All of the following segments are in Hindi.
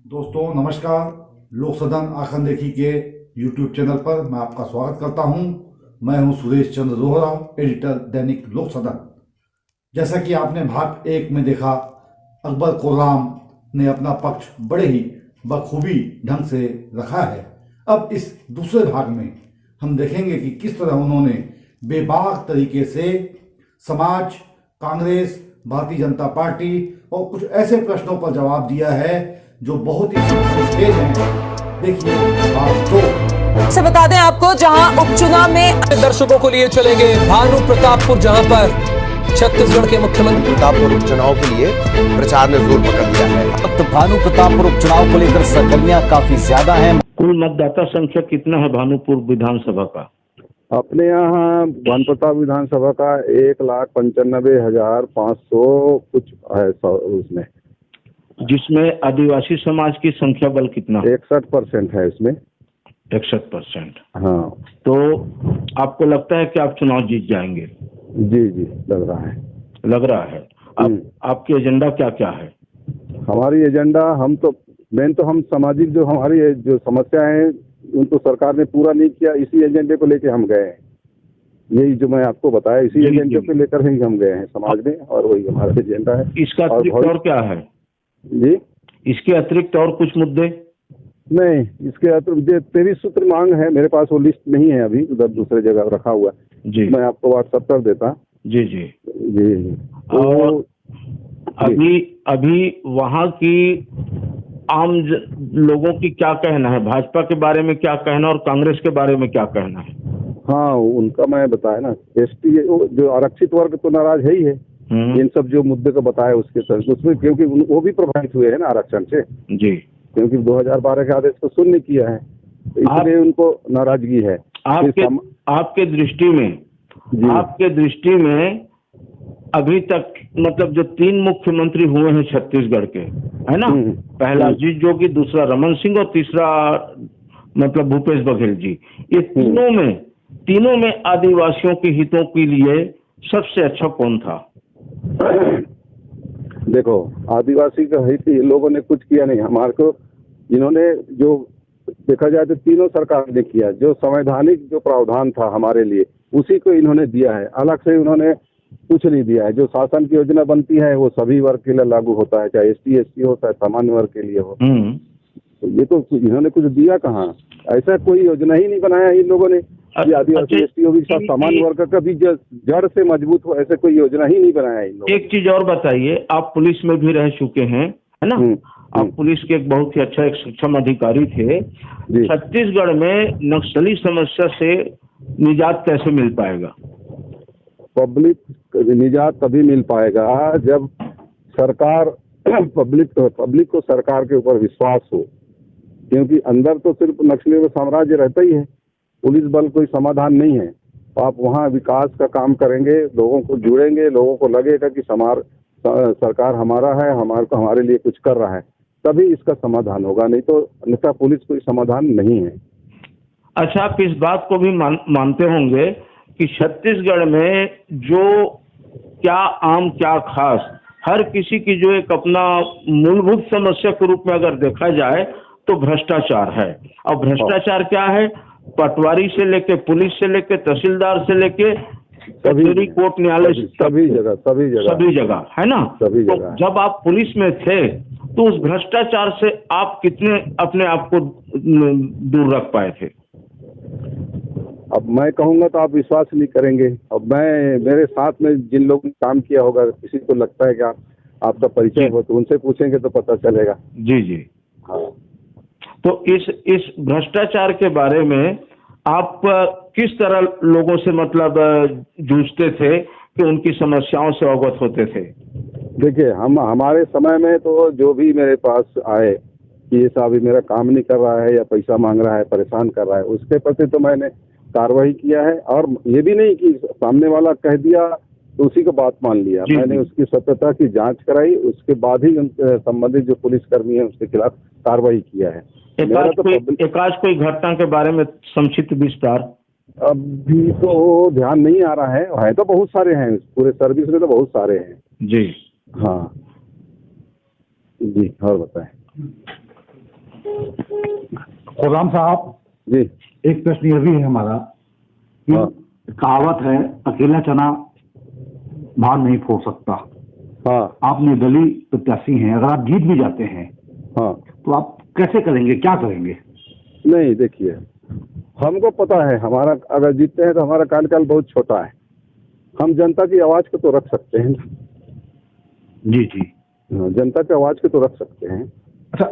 दोस्तों नमस्कार। लोक सदन आंखन देखी के यूट्यूब चैनल पर मैं आपका स्वागत करता हूं। मैं हूं सुरेश चंद्र रोहरा, एडिटर दैनिक लोक सदन। जैसा कि आपने भाग 1 में देखा, अकबर खुर्राम ने अपना पक्ष बड़े ही बखूबी ढंग से रखा है। अब इस दूसरे भाग में हम देखेंगे कि किस तरह उन्होंने बेबाक तरीके से समाज, कांग्रेस, भारतीय जनता पार्टी और कुछ ऐसे प्रश्नों पर जवाब दिया है जो बहुत ही तेज हैं। देखिए भाग 2 से बता दें आपको, जहां उपचुनाव में दर्शकों को लिए चलेंगे भानु प्रतापपुर, जहां पर छत्तीसगढ़ के मुख्यमंत्री प्रतापपुर उपचुनाव के लिए प्रचार ने जोर पकड़ लिया है। तो भानु प्रतापपुर उपचुनाव को लेकर सरगर्मियां काफी ज्यादा हैं। कुल मतदाता संख्या कितना है भानुपुर विधानसभा का? अपने यहाँ भानु प्रताप विधानसभा का 1,95,500 कुछ है उसमें, जिसमें आदिवासी समाज की संख्या बल कितना? 61% है इसमें। 61%। हाँ, तो आपको लगता है कि आप चुनाव जीत जाएंगे? जी लग रहा है। लग रहा है। अब आपकी एजेंडा क्या क्या है? हमारी एजेंडा, हम तो मेन तो हम सामाजिक जो हमारी जो समस्या है उनको सरकार ने पूरा नहीं किया, इसी एजेंडे को लेके हम गए हैं। यही जो मैं आपको बताया, इसी एजेंडे को लेकर ही हम गए हैं समाज में, और वही हमारा एजेंडा है। इसका अतिरिक्त और क्या है जी? इसके अतिरिक्त और कुछ मुद्दे नहीं, इसके अतिरिक्त 23 सूत्र मांग है मेरे पास, वो लिस्ट नहीं है अभी, उधर दूसरे जगह रखा हुआ है जी। मैं आपको व्हाट्सएप कर देता। जी। तो अभी वहाँ की आम लोगों की क्या कहना है, भाजपा के बारे में क्या कहना और कांग्रेस के बारे में क्या कहना है? हाँ, उनका मैं बताया ना, एसटी जो आरक्षित वर्ग तो नाराज है ही है। इन सब जो मुद्दे को बताया उसमें क्योंकि वो भी प्रभावित हुए हैं ना आरक्षण से जी, क्योंकि 2012 के आदेश को शून्य किया है, तो इसलिए उनको नाराजगी है। आपके दृष्टि में अभी तक मतलब जो 3 मुख्यमंत्री हुए हैं छत्तीसगढ़ के, है ना, पहला अजीत जोगी, दूसरा रमन सिंह और तीसरा मतलब भूपेश बघेल जी, ये तीनों में आदिवासियों के हितों के लिए सबसे अच्छा कौन था? देखो, आदिवासी का हित लोगों ने कुछ किया नहीं हमारे को। इन्होंने जो देखा जाए तो तीनों सरकार ने किया, जो संवैधानिक जो प्रावधान था हमारे लिए उसी को इन्होंने दिया है। अलग से उन्होंने कुछ नहीं दिया है। जो शासन की योजना बनती है वो सभी वर्ग के लिए लागू होता है, चाहे ST SC हो, चाहे सामान्य वर्ग के लिए हो। तो ये तो इन्होंने कुछ दिया कहाँ? ऐसा कोई योजना ही नहीं बनाया इन लोगों ने। आदिवासी ST के साथ सामान्य वर्ग का भी जड़ से मजबूत हो, ऐसे कोई योजना ही नहीं बनाया इन लोगों ने। एक चीज और बताइए, आप पुलिस में भी रह चुके हैं, है ना? आप पुलिस के एक बहुत ही अच्छा एक सक्षम अधिकारी थे। छत्तीसगढ़ में नक्सली समस्या से निजात कैसे मिल पाएगा? पब्लिक निजात तभी मिल पाएगा जब सरकार पब्लिक को सरकार के ऊपर विश्वास हो, क्योंकि अंदर तो सिर्फ नक्सलियों का साम्राज्य रहता ही है, पुलिस बल कोई समाधान नहीं है। तो आप वहाँ विकास का काम करेंगे, लोगों को जुड़ेंगे, लोगों को लगेगा कि सरकार हमारा है, हमारे लिए कुछ कर रहा है, तभी इसका समाधान होगा, नहीं तो अन्यथा पुलिस कोई समाधान नहीं है। अच्छा, आप इस बात को भी मानते होंगे कि छत्तीसगढ़ में जो क्या आम क्या खास, हर किसी की जो एक अपना मूलभूत समस्या के रूप में अगर देखा जाए तो भ्रष्टाचार है। और भ्रष्टाचार क्या है? पटवारी से लेके, पुलिस से लेके, तहसीलदार से लेके कचहरी, कोर्ट, न्यायालय, सभी जगह है ना। तो जब आप पुलिस में थे तो उस भ्रष्टाचार से आप कितने अपने आप को दूर रख पाए थे? अब मैं कहूँगा तो आप विश्वास नहीं करेंगे। अब मेरे साथ में जिन लोगों ने काम किया होगा, किसी को लगता है कि आपका परिचय हो तो उनसे पूछेंगे तो पता चलेगा। जी। हाँ, तो इस भ्रष्टाचार के बारे में आप किस तरह लोगों से मतलब जूझते थे कि उनकी समस्याओं से अवगत होते थे? देखिए, हमारे समय में तो जो भी मेरे पास आए कि ये साहब मेरा काम नहीं कर रहा है या पैसा मांग रहा है, परेशान कर रहा है, उसके प्रति तो मैंने कार्रवाई किया है। और ये भी नहीं कि सामने वाला कह दिया तो उसी को बात मान लिया। मैंने उसकी सत्यता की जांच कराई, उसके बाद ही संबंधित जो पुलिसकर्मी है उसके खिलाफ कार्रवाई किया है। एकाज कोई घटना के बारे में संक्षिप्त विस्तार? अभी तो ध्यान नहीं आ रहा है तो बहुत सारे हैं, पूरे सर्विस में तो बहुत सारे हैं जी। हाँ जी, और बताएं। खुर्राम साहब, जी। एक प्रश्न यह भी है हमारा कि हाँ। कहावत है, अकेला चना भार नहीं फोड़ सकता। हाँ आप निर्दलीय प्रत्याशी हैं, अगर आप जीत भी जाते हैं हाँ। तो आप कैसे करेंगे, क्या करेंगे? नहीं, देखिए, हमको पता है हमारा अगर जीतते हैं तो हमारा कार्यकाल बहुत छोटा है, हम जनता की आवाज को तो रख सकते हैं। जी जी। जनता की आवाज को तो रख सकते हैं। अच्छा,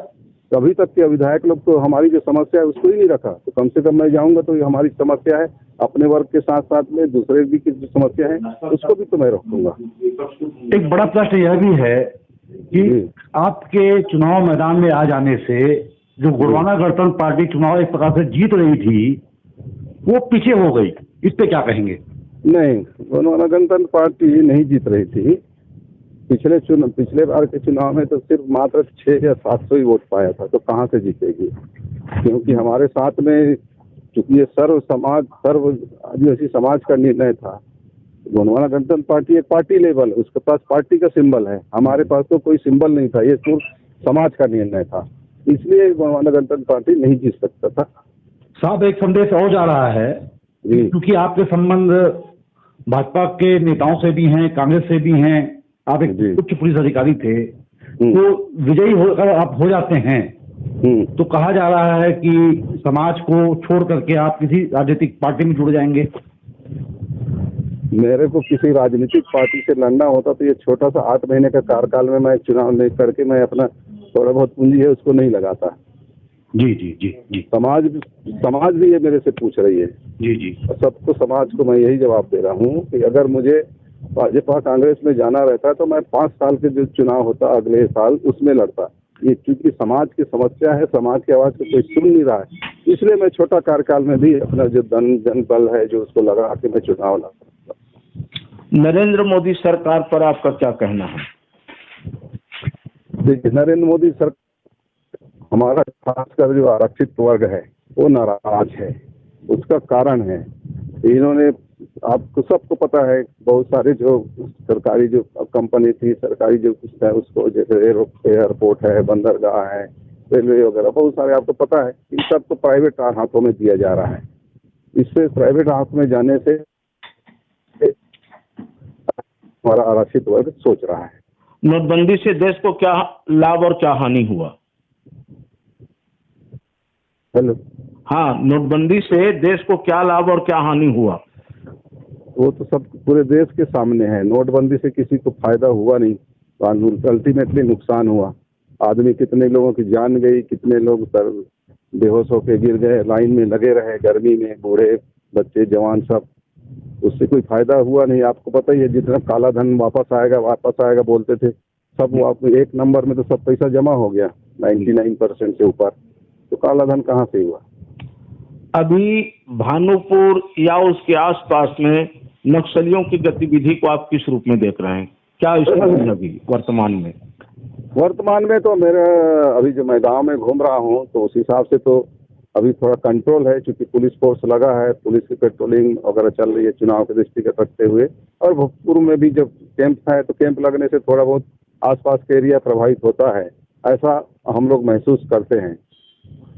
अभी तक के विधायक लोग तो हमारी जो समस्या है उसको ही नहीं रखा, तो कम से कम मैं जाऊंगा तो ये हमारी समस्या है, अपने वर्ग के साथ साथ में दूसरे भी की जो समस्या है उसको भी तो मैं रखूंगा। एक बड़ा प्रश्न यह भी है कि जी। आपके चुनाव मैदान में आ जाने से जो गोंडवाना गणतंत्र पार्टी चुनाव एक प्रकार से जीत रही थी वो पीछे हो गई, इस पे क्या कहेंगे? नहीं, गोंडवाना गणतंत्र पार्टी नहीं जीत रही थी। पिछले बार के चुनाव में तो सिर्फ मात्र 600 या 700 ही वोट पाया था, तो कहाँ से जीतेगी? क्योंकि हमारे साथ में चूंकि ये सर्व आदिवासी समाज का निर्णय था। गोंडवाना गणतंत्र पार्टी एक पार्टी लेवल, उसके पास पार्टी का सिंबल है, हमारे पास तो कोई सिंबल नहीं था, ये सिर्फ समाज का निर्णय था, इसलिए गोंडवाना गणतंत्र पार्टी नहीं जीत सकता था। साहब, एक संदेश और जा रहा है जी। क्योंकि आपके संबंध भाजपा के नेताओं से भी हैं, कांग्रेस से भी हैं, आप एक जी। उच्च पुलिस अधिकारी थे, तो विजयी होकर आप हो जाते हैं तो कहा जा रहा है कि समाज को छोड़ करके आप किसी राजनीतिक पार्टी में जुड़ जाएंगे। मेरे को किसी राजनीतिक पार्टी से लड़ना होता तो ये छोटा सा 8 महीने का कार्यकाल में मैं चुनाव नहीं करके मैं अपना थोड़ा बहुत पूंजी है उसको नहीं लगाता। जी जी जी जी। समाज भी ये मेरे से पूछ रही है। जी जी। और सबको समाज को मैं यही जवाब दे रहा हूँ कि अगर मुझे भाजपा कांग्रेस में जाना रहता तो मैं 5 साल के जो चुनाव होता अगले साल उसमें लड़ता। ये क्योंकि समाज की समस्या है, समाज की आवाज को कोई सुन नहीं रहा है, इसलिए मैं छोटा कार्यकाल में भी अपना जो जन बल है जो उसको लगा के मैं चुनाव लड़ सकता। नरेंद्र मोदी सरकार पर आपका क्या कहना है? देखिए, नरेंद्र मोदी सरकार, हमारा खासकर जो आरक्षित वर्ग है वो नाराज है। उसका कारण है इन्होंने, आपको सबको पता है, बहुत सारे जो सरकारी जो कंपनी थी, सरकारी जो कुछ है उसको, जैसे एयरपोर्ट है, बंदरगाह है, रेलवे वगैरह, बहुत सारे आपको पता है, इन सबको प्राइवेट हाथों में दिया जा रहा है। इससे प्राइवेट हाथ में जाने से हमारा आरक्षित वर्ग सोच रहा है। नोटबंदी से देश को क्या लाभ और क्या हानि हुआ? हेलो। हाँ, नोटबंदी से देश को क्या लाभ और क्या हानि हुआ? वो तो सब पूरे देश के सामने है। नोटबंदी से किसी को फायदा हुआ नहीं, अल्टीमेटली नुकसान हुआ। आदमी, कितने लोगों की जान गई, कितने लोग बेहोश होकर गिर गए, लाइन में लगे रहे गर्मी में, बूढ़े बच्चे जवान सब, उससे कोई फायदा हुआ नहीं। आपको पता ही है, जितना काला धन वापस आएगा बोलते थे, सब वो आप एक नंबर में तो सब पैसा जमा हो गया 99% से ऊपर, तो काला धन कहाँ से हुआ? अभी भानुपुर या उसके आसपास में नक्सलियों की गतिविधि को आप किस रूप में देख रहे हैं? क्या स्थिति अभी वर्तमान में तो मेरा, अभी जो मैं गांव में घूम रहा हूं तो उस हिसाब से तो अभी थोड़ा कंट्रोल है, क्योंकि पुलिस फोर्स लगा है, पुलिस की पेट्रोलिंग वगैरह चल रही है चुनाव के दृष्टिगत रखते हुए। और भोजपुर में भी जब कैंप है तो कैंप लगने से थोड़ा बहुत आसपास का एरिया प्रभावित होता है, ऐसा हम लोग महसूस करते हैं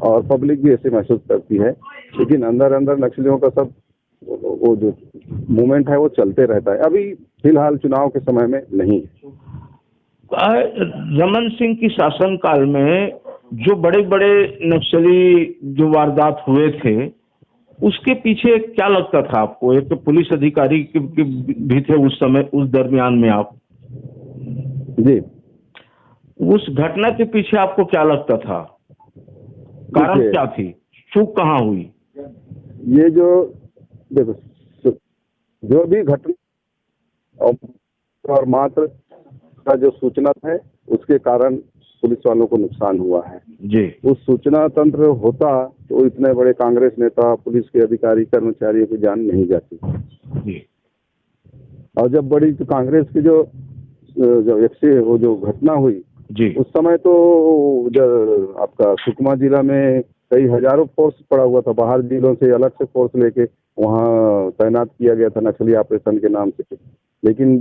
और पब्लिक भी ऐसे महसूस करती है। लेकिन अंदर नक्सलियों का सब वो जो मूवमेंट है वो चलते रहता है, अभी फिलहाल चुनाव के समय में नहीं है। रमन सिंह की शासनकाल में जो बड़े बड़े नक्सली जो वारदात हुए थे, उसके पीछे क्या लगता था आपको? एक तो पुलिस अधिकारी भी थे उस समय, उस दरमियान में आप जी, उस घटना के पीछे आपको क्या लगता था? कारण क्या थी? चूक कहाँ हुई? ये जो देखो, जो भी घटना और मात्र का जो सूचना है उसके कारण पुलिस वालों को नुकसान हुआ है जी। उस सूचना तंत्र होता तो इतने बड़े कांग्रेस नेता, पुलिस के अधिकारी, कर्मचारियों की जान नहीं जाती जी। और जब बड़ी तो कांग्रेस की जो वो जो घटना हुई जी, उस समय तो आपका सुकमा जिला में कई हजारों फोर्स पड़ा हुआ था, बाहर जिलों से अलग से फोर्स लेके वहाँ तैनात किया गया था नक्सली ऑपरेशन के नाम से। लेकिन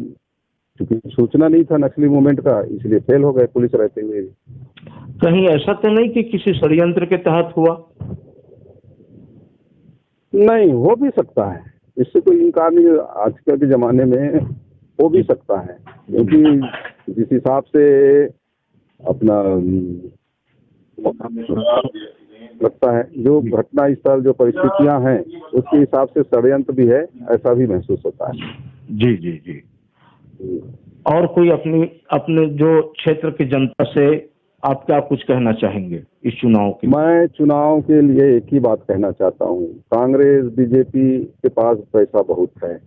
क्योंकि सूचना नहीं था नक्सली मूवमेंट का, इसलिए फेल हो गए पुलिस रहते हुए। कहीं ऐसा तो नहीं कि किसी षड्यंत्र के तहत हुआ? नहीं, हो भी सकता है, इससे कोई इनकार नहीं। आजकल के जमाने में हो भी सकता है, क्योंकि जिस हिसाब से अपना लगता है, जो घटना स्थल, जो परिस्थितियां हैं, उसके हिसाब से षड्यंत्र भी है, ऐसा भी महसूस होता है। जी जी जी। और कोई अपने जो क्षेत्र की जनता से आप क्या कुछ कहना चाहेंगे इस चुनाव के? मैं चुनाव के लिए एक ही बात कहना चाहता हूँ, कांग्रेस बीजेपी के पास पैसा बहुत है,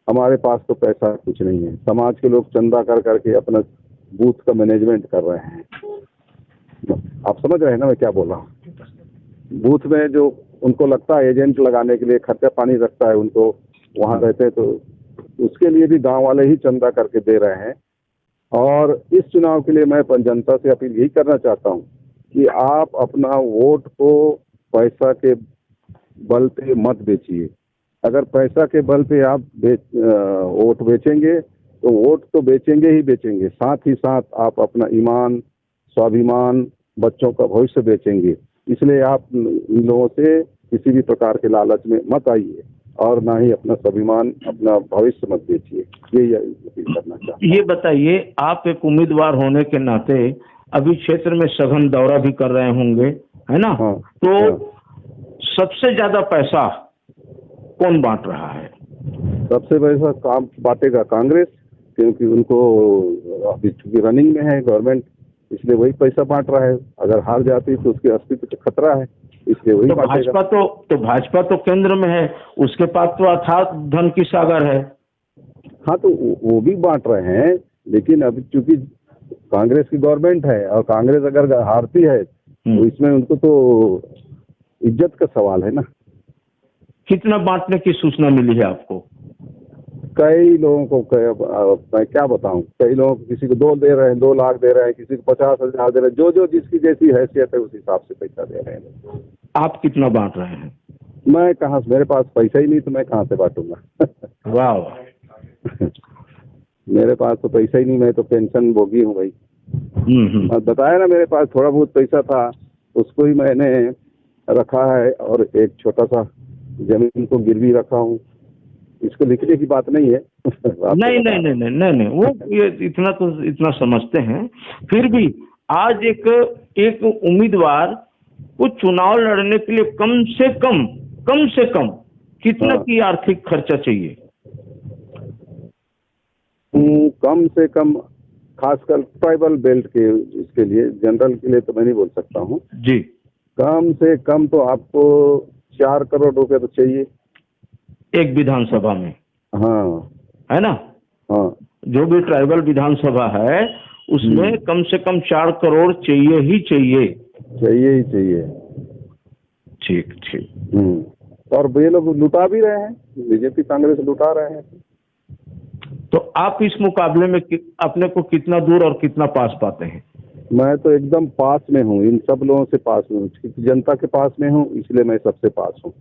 हमारे पास तो पैसा कुछ नहीं है। समाज के लोग चंदा कर करके अपना बूथ का मैनेजमेंट कर रहे हैं। आप समझ रहे हैं ना मैं क्या बोल रहा हूँ? बूथ में जो उनको लगता है एजेंट लगाने के लिए खर्चा पानी रखता है, उनको वहाँ रहते हैं, तो उसके लिए भी गांव वाले ही चंदा करके दे रहे हैं। और इस चुनाव के लिए मैं जनता से अपील यही करना चाहता हूँ कि आप अपना वोट को पैसा के बल पे मत बेचिए। अगर पैसा के बल पे आप वोट बेचेंगे तो वोट तो बेचेंगे ही बेचेंगे, साथ ही साथ आप अपना ईमान, स्वाभिमान, बच्चों का भविष्य बेचेंगे। इसलिए आप इन लोगों से किसी भी प्रकार के लालच में मत आइए और ना ही अपना स्वाभिमान, अपना भविष्य मत बेचिए। यही अपील करना चाहता हूं। ये बताइए, आप एक उम्मीदवार होने के नाते अभी क्षेत्र में सघन दौरा भी कर रहे होंगे, है ना? हाँ, तो हाँ। सबसे ज्यादा पैसा कौन बांट रहा है? सबसे पैसा काम बांटेगा कांग्रेस, क्योंकि उनको अभी चूंकि रनिंग में है गवर्नमेंट, इसलिए वही पैसा बांट रहा है। अगर हार जाती है तो उसके अस्तित्व को खतरा है, इसलिए वही तो बांटेगा। भाजपा तो केंद्र में है, उसके पास तो अथाह धन की सागर है। हाँ, तो वो भी बांट रहे हैं, लेकिन अभी चूंकि कांग्रेस की गवर्नमेंट है और कांग्रेस अगर हारती है तो इसमें उनको तो इज्जत का सवाल है ना। कितना बांटने की सूचना मिली है आपको? कई लोगों को मैं क्या बताऊं, कई लोगों को, किसी को 2 दे रहे हैं, 2 लाख दे रहे हैं, किसी को 50,000 दे रहे हैं, जो जिसकी जैसी हैसियत है उस हिसाब से पैसा दे रहे हैं। आप कितना बांट रहे हैं? मैं कहाँ, मेरे पास पैसा ही नहीं तो मैं कहाँ से बांटूंगा। वाह। मेरे पास तो पैसा ही नहीं, मैं तो पेंशन भोगी हूँ भाई। मैं बताया ना, मेरे पास थोड़ा बहुत पैसा था, उसको ही मैंने रखा है और एक छोटा सा जमीन को गिरवी रखा हूँ। इसको लिखने की बात नहीं है। नहीं, वो ये इतना समझते हैं। फिर भी आज एक उम्मीदवार को चुनाव लड़ने के लिए कम से कम कितना की आर्थिक खर्चा चाहिए? कम से कम, खासकर ट्राइबल बेल्ट के इसके लिए, जनरल के लिए तो मैं नहीं बोल सकता हूँ जी। कम से कम तो आपको 4 करोड़ रुपए तो चाहिए एक विधानसभा में। हाँ, है ना? हाँ, जो भी ट्राइबल विधानसभा है उसमें कम से कम 4 करोड़ चाहिए ही चाहिए। ठीक। और ये लोग लुटा भी रहे हैं, बीजेपी कांग्रेस लुटा रहे हैं। तो आप इस मुकाबले में अपने को कितना दूर और कितना पास पाते हैं? मैं तो एकदम पास में हूँ, इन सब लोगों से पास में हूँ, जनता के पास में हूँ, इसलिए मैं सबसे पास हूँ।